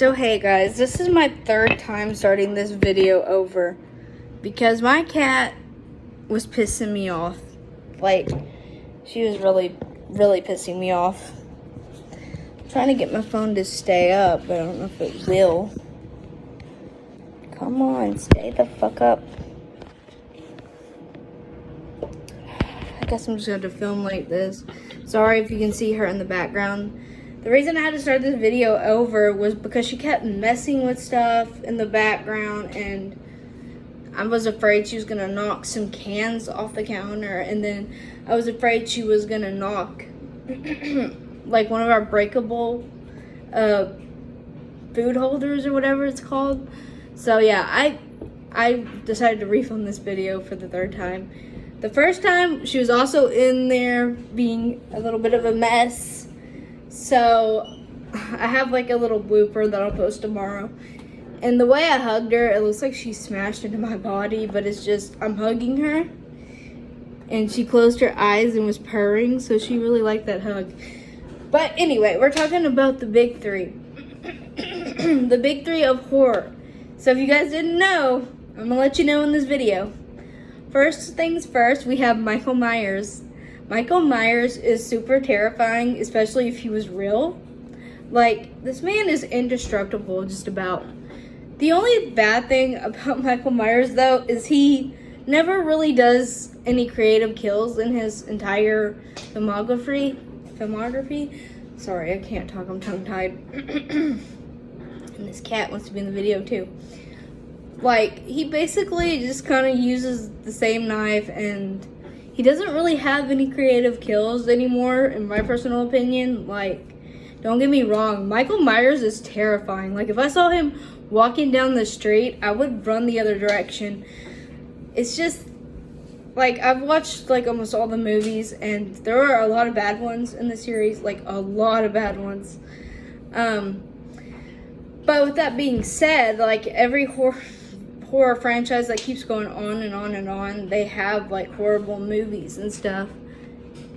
So hey guys, this is my third time starting this video over because my cat was pissing me off. Like, she was really pissing me off. I'm trying to get my phone to stay up, but I don't know if it will. Come on, stay the fuck up. I guess I'm just going to film like this. Sorry if you can see her in the background. The reason I had to start this video over was because she kept messing with stuff in the background, and I was afraid she was gonna knock some cans off the counter, and then I was afraid she was gonna knock like one of our breakable food holders or whatever it's called. So yeah, I decided to refilm this video for the third time. The first time she was also in there being a little bit of a mess. So I have like a little blooper that I'll post tomorrow. And the way I hugged her, it looks like she smashed into my body, but it's just, I'm hugging her. And she closed her eyes and was purring, so she really liked that hug. But anyway, we're talking about the big three. The big three of horror. So if you guys didn't know, I'm gonna let you know in this video. First things first, we have Michael Myers. Michael Myers is super terrifying, especially if he was real. Like, this man is indestructible, just about. The only bad thing about Michael Myers, though, is he never really does any creative kills in his entire filmography. Sorry, I can't talk, I'm tongue-tied. And this cat wants to be in the video, too. Like, he basically just kind of uses the same knife, and he doesn't really have any creative kills anymore, in my personal opinion. Like, don't get me wrong, Michael Myers is terrifying. Like, if I saw him walking down the street, I would run the other direction. It's just, like, I've watched, like, almost all the movies, and there are a lot of bad ones in the series. Like, a lot of bad ones. But with that being said, like, every horror franchise that keeps going on and on and on, they have like horrible movies and stuff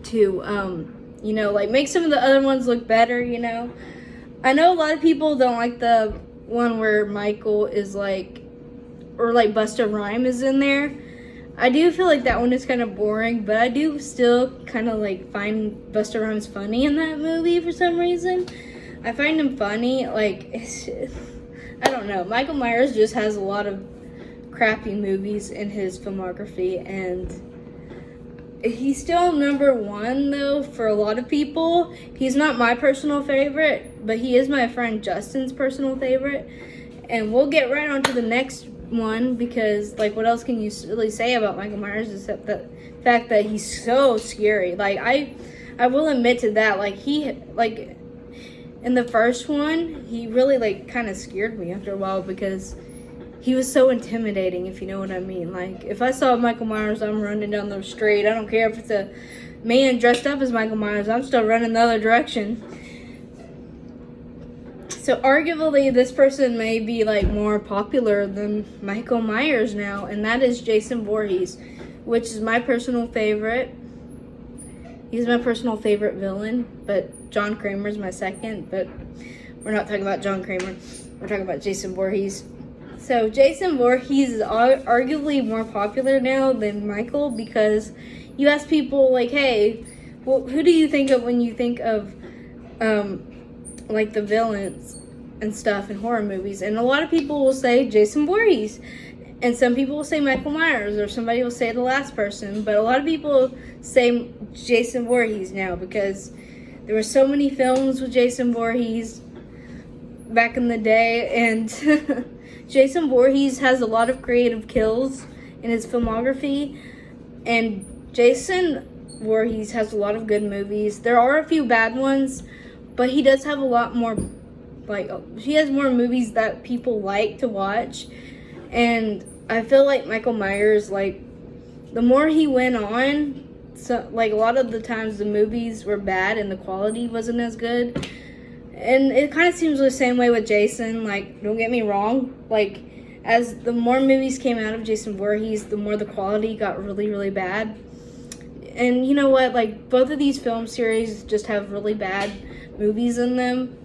to you know, like make some of the other ones look better, you know. I know a lot of people don't like the one where Michael is like, or like Busta Rhymes is in there. I do feel like that one is kind of boring, but I do still kind of like find Busta Rhymes funny in that movie for some reason. I find him funny. Like, it's just, I don't know, Michael Myers just has a lot of crappy movies in his filmography, and he's still number one though for a lot of people. He's not my personal favorite, but he is my friend Justin's personal favorite, and we'll get right on to the next one because, like, what else can you really say about Michael Myers except the fact that he's so scary. Like, I will admit to that. Like, he, like, in the first one, he really like kind of scared me after a while because he was so intimidating, if you know what I mean. Like, if I saw Michael Myers, I'm running down the street. I don't care if it's a man dressed up as Michael Myers. I'm still running the other direction. So, arguably, this person may be, like, more popular than Michael Myers now, and that is Jason Voorhees, which is my personal favorite. He's my personal favorite villain, but John Kramer's my second, but we're not talking about John Kramer. We're talking about Jason Voorhees. So Jason Voorhees is arguably more popular now than Michael because you ask people like, hey, well, who do you think of when you think of like the villains and stuff in horror movies? And a lot of people will say Jason Voorhees, and some people will say Michael Myers, or somebody will say the last person, but a lot of people say Jason Voorhees now because there were so many films with Jason Voorhees back in the day, and Jason Voorhees has a lot of creative kills in his filmography, and Jason Voorhees has a lot of good movies. There are a few bad ones, but he does have a lot more, like, he has more movies that people like to watch, and I feel like Michael Myers, like, the more he went on, so, like, a lot of the times the movies were bad and the quality wasn't as good. And it kind of seems the same way with Jason. Like, don't get me wrong. Like, as the more movies came out of Jason Voorhees, the more the quality got really bad. And you know what? Like, both of these film series just have really bad movies in them.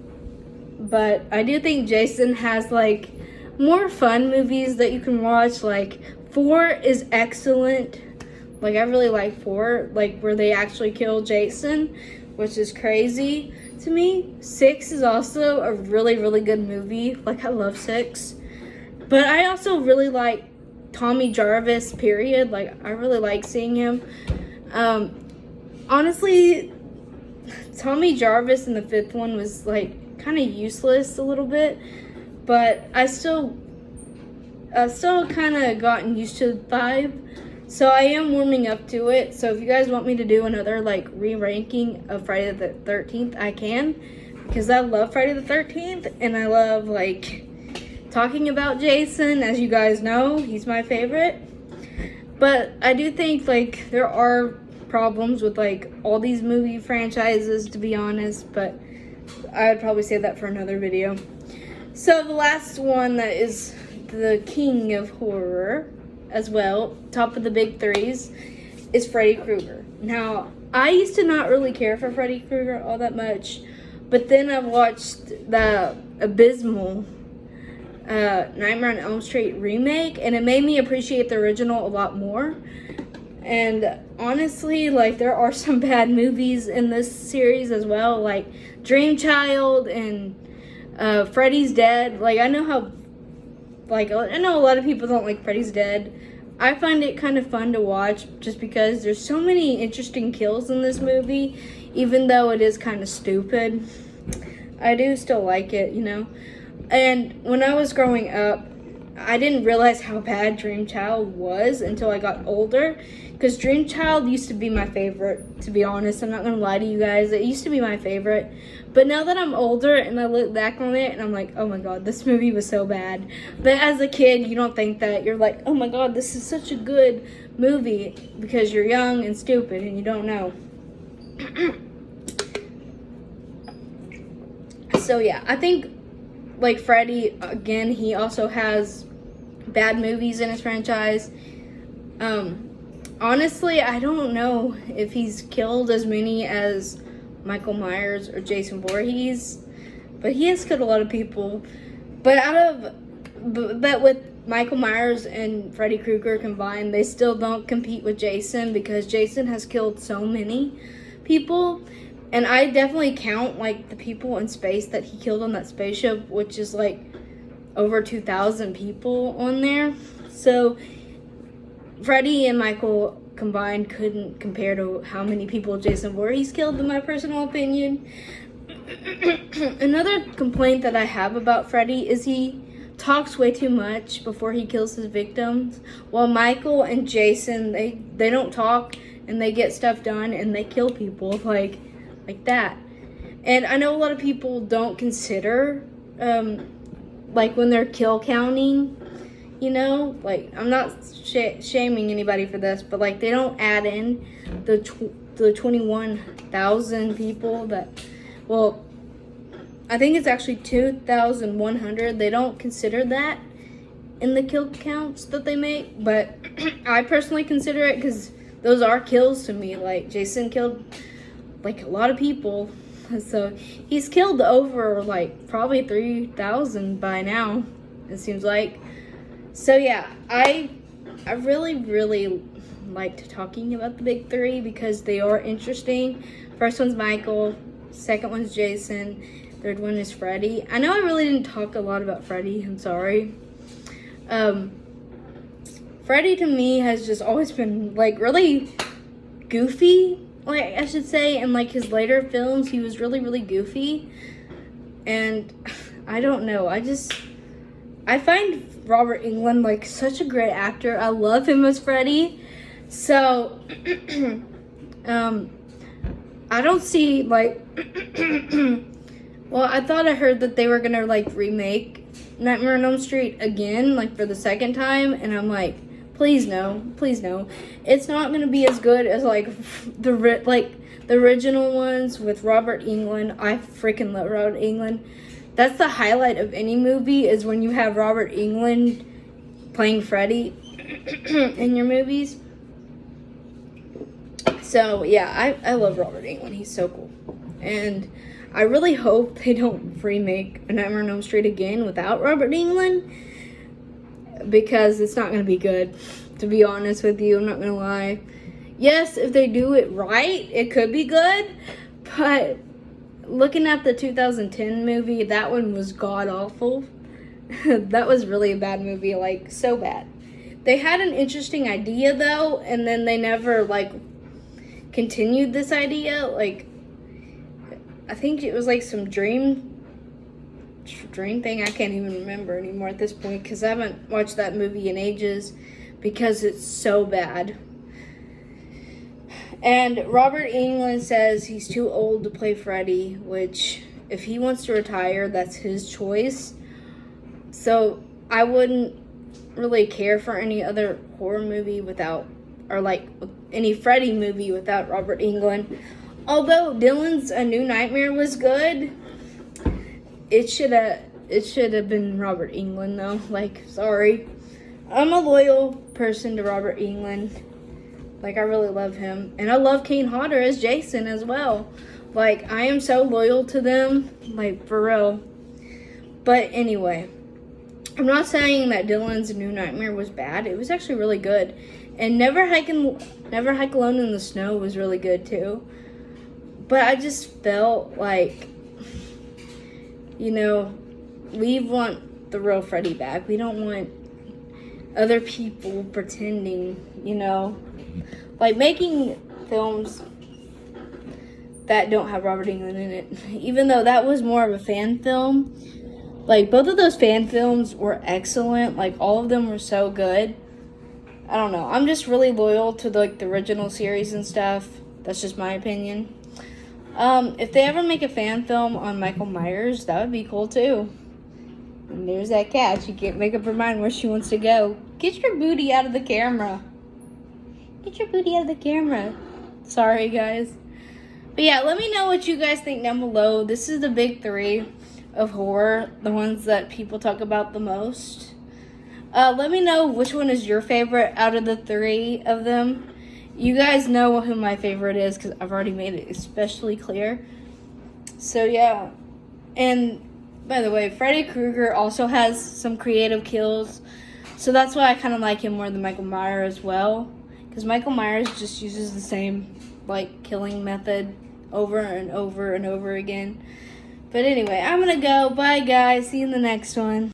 but I do think Jason has like more fun movies that you can watch. Like 4 is excellent. Like I really like 4, like where they actually kill Jason, which is crazy to me. 6 is also a really, really good movie. Like I love 6. But I also really like Tommy Jarvis, period. Like I really like seeing him. Honestly, Tommy Jarvis in the 5th one was like kind of useless a little bit, but I still kind of gotten used to the 5, so I am warming up to it. So if you guys want me to do another like re-ranking of Friday the 13th, I can, because I love Friday the 13th and I love like talking about Jason. As you guys know, he's my favorite. But I do think like there are problems with like all these movie franchises, to be honest, but I would probably say that for another video. So the last one that is the king of horror as well, top of the big 3s, is Freddy Krueger. Now, I used to not really care for Freddy Krueger all that much, but then I watched the abysmal Nightmare on Elm Street remake, and it made me appreciate the original a lot more. And honestly, like, there are some bad movies in this series as well, like Dream Child and Freddy's Dead. Like, I know a lot of people don't like Freddy's Dead. I find it kind of fun to watch just because there's so many interesting kills in this movie, even though it is kind of stupid. I do still like it, you know. And when I was growing up, I didn't realize how bad Dream Child was until I got older, because Dream Child used to be my favorite, to be honest. I'm not going to lie to you guys. It used to be my favorite. But now that I'm older and I look back on it and I'm like, oh my god, this movie was so bad. But as a kid, you don't think that. You're like, oh my god, this is such a good movie, because you're young and stupid and you don't know. So yeah, I think like Freddy, again, he also has bad movies in his franchise. Honestly, I don't know if he's killed as many as Michael Myers or Jason Voorhees, but he has killed a lot of people. But with Michael Myers and Freddy Krueger combined, they still don't compete with Jason, because Jason has killed so many people. And I definitely count like the people in space that he killed on that spaceship, which is like over 2,000 people on there. So Freddy and Michael combined couldn't compare to how many people Jason Voorhees killed, in my personal opinion. Another complaint that I have about Freddy is he talks way too much before he kills his victims, while Michael and Jason, they don't talk and they get stuff done and they kill people like that. And I know a lot of people don't consider like when they're kill counting, you know, like I'm not shaming anybody for this, but like they don't add in the 21,000 people that, well, I think it's actually 2,100. They don't consider that in the kill counts that they make, but I personally consider it, because those are kills to me. Like Jason killed like a lot of people, so he's killed over like probably 3,000 by now, it seems like. So yeah, I really liked talking about the big 3 because they are interesting. First one's Michael, second one's Jason, third one is Freddy. I know I really didn't talk a lot about Freddy, I'm sorry. Freddy to me has just always been like really goofy, like I should say. In like his later films, he was really goofy, and I don't know, I find Robert Englund like such a great actor. I love him as Freddy. So I don't see like well, I thought I heard that they were gonna like remake Nightmare on Elm Street again, like for the second time, and I'm like, please no, please no. It's not gonna be as good as like the original ones with Robert Englund. I freaking love Robert Englund. That's the highlight of any movie, is when you have Robert Englund playing Freddy in your movies. So yeah, I love Robert Englund. He's so cool. And I really hope they don't remake A Nightmare on Elm Street again without Robert Englund, because it's not going to be good, to be honest with you. I'm not going to lie. Yes, if they do it right, it could be good, but looking at the 2010 movie, that one was god-awful. That was really a bad movie, like, so bad. They had an interesting idea, though, and then they never, like, continued this idea. Like, I think it was, like, some dream thing. I can't even remember anymore at this point, because I haven't watched that movie in ages, because it's so bad. And Robert Englund says he's too old to play Freddy, which, if he wants to retire, that's his choice. So I wouldn't really care for any other horror movie without, or like any Freddy movie without Robert Englund. Although Dylan's A New Nightmare was good, it should have been Robert Englund though. Like, sorry. I'm a loyal person to Robert Englund. Like, I really love him. And I love Kane Hodder as Jason as well. Like, I am so loyal to them. Like, for real. But anyway, I'm not saying that Dylan's New Nightmare was bad. It was actually really good. And Never Hike Alone in the Snow was really good too. But I just felt like, you know, we want the real Freddy back. We don't want other people pretending, you know. Like, making films that don't have Robert Englund in it. Even though that was more of a fan film. Like, both of those fan films were excellent. Like, all of them were so good. I don't know. I'm just really loyal to, the original series and stuff. That's just my opinion. If they ever make a fan film on Michael Myers, that would be cool, too. And there's that cat. She can't make up her mind where she wants to go. Get your booty out of the camera. Get your booty out of the camera. Sorry, guys. But yeah, let me know what you guys think down below. This is the big three of horror. The ones that people talk about the most. Let me know which one is your favorite out of the three of them. You guys know who my favorite is, because I've already made it especially clear. So yeah. And by the way, Freddy Krueger also has some creative kills. So that's why I kind of like him more than Michael Myers as well. Because Michael Myers just uses the same, like, killing method over and over and over again. But anyway, I'm going to go. Bye, guys. See you in the next one.